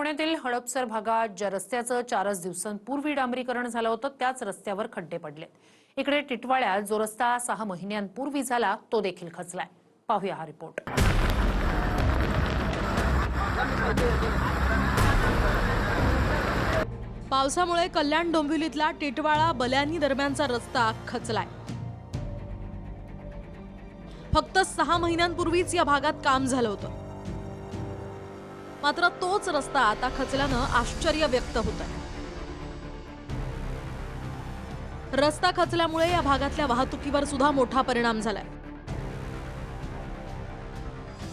पुण्यातील हडपसर भागात ज्या रस्त्याचं 4 दिवसांपूर्वी डांबरीकरण झालं होतं त्याच रस्त्यावर खड्डे पडलेत. इकडे टिटवाळ्यात जो रस्ता 6 महिन्यांपूर्वी झाला तो देखील खचलाय. पाहूया हा रिपोर्ट. पावसामुळे कल्याण डोंबिवलीतला टिटवाळा बल्यानी दरम्यानचा रस्ता खचलाय. फक्त 6 महिन्यांपूर्वीच या भागात काम झालं होतं. मात्र तोच रस्ता आता खचल्यानं आश्चर्य व्यक्त होत आहे. रस्ता खचल्यामुळे या भागातल्या वाहतुकीवर सुद्धा मोठा परिणाम झालाय.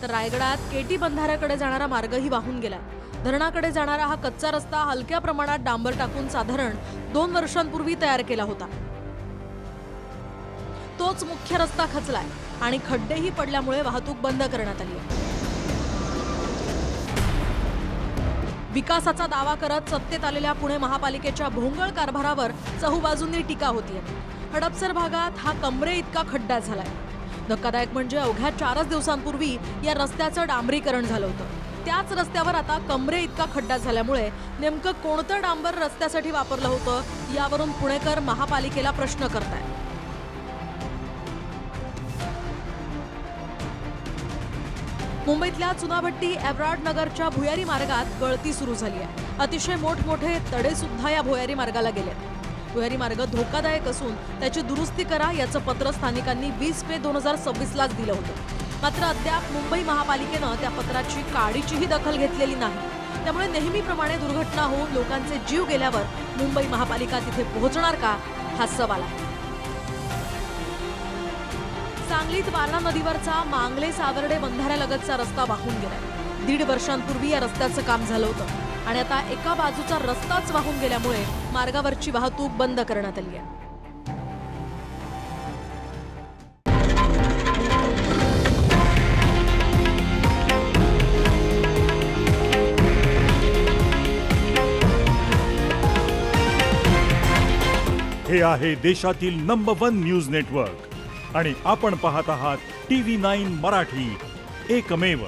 तर रायगडात केटी बंधाऱ्याकडे जाणारा मार्गही वाहून गेलाय. धरणाकडे जाणारा हा कच्चा रस्ता हलक्या प्रमाणात डांबर टाकून साधारण 2 वर्षांपूर्वी तयार केला होता. तोच मुख्य रस्ता खचलाय आणि खड्डेही पडल्यामुळे वाहतूक बंद करण्यात आली आहे. विकासाचा दावा करत सत्तेत आलेल्या पुणे महापालिकेच्या भोंगळ कारभारावर चहूबाजूंनी टीका होतीये. हडपसर भागात हा कमरे इतका खड्डा झालाय. धक्कादायक म्हणजे अवघ्या 4 दिवसांपूर्वी या रस्त्याचं डांबरीकरण झालं होतं. त्याच रस्त्यावर आता कमरे इतका खड्डा झाल्यामुळे नेमकं कोणतं डांबर रस्त्यासाठी वापरलं होतं यावरून पुणेकर महापालिकेला प्रश्न करतायत. मुंबईतल्या चुनाभट्टी एव्हरार्ड नगरच्या भुयारी मार्गात गळती सुरू झाली आहे. अतिशय मोठमोठे तडे सुद्धा या भुयारी मार्गाला गेले. भुयारी मार्ग धोकादायक असून त्याची दुरुस्ती करा याचं पत्र स्थानिकांनी 20 मे 2026 लाच दिलं होतं. मात्र अद्याप मुंबई महापालिकेनं त्या पत्राची काडीचीही दखल घेतलेली नाही. त्यामुळे नेहमीप्रमाणे दुर्घटना होऊन लोकांचे जीव गेल्यावर मुंबई महापालिका तिथे पोहोचणार का हा सवाल आहे. सांगलीत वारणा नदीवरचा मांगले सावर्डे बंधाऱ्यालगतचा रस्ता वाहून गेलाय. 1.5 वर्षांपूर्वी या रस्त्याचं काम झालं होतं आणि आता एका बाजूचा रस्ताच वाहून गेल्यामुळे मार्गावरची वाहतूक बंद करण्यात आली आहे. हे आहे देशातील नंबर 1 न्यूज नेटवर्क आणि आपण पाहत आहात TV9 मराठी, एकमेव.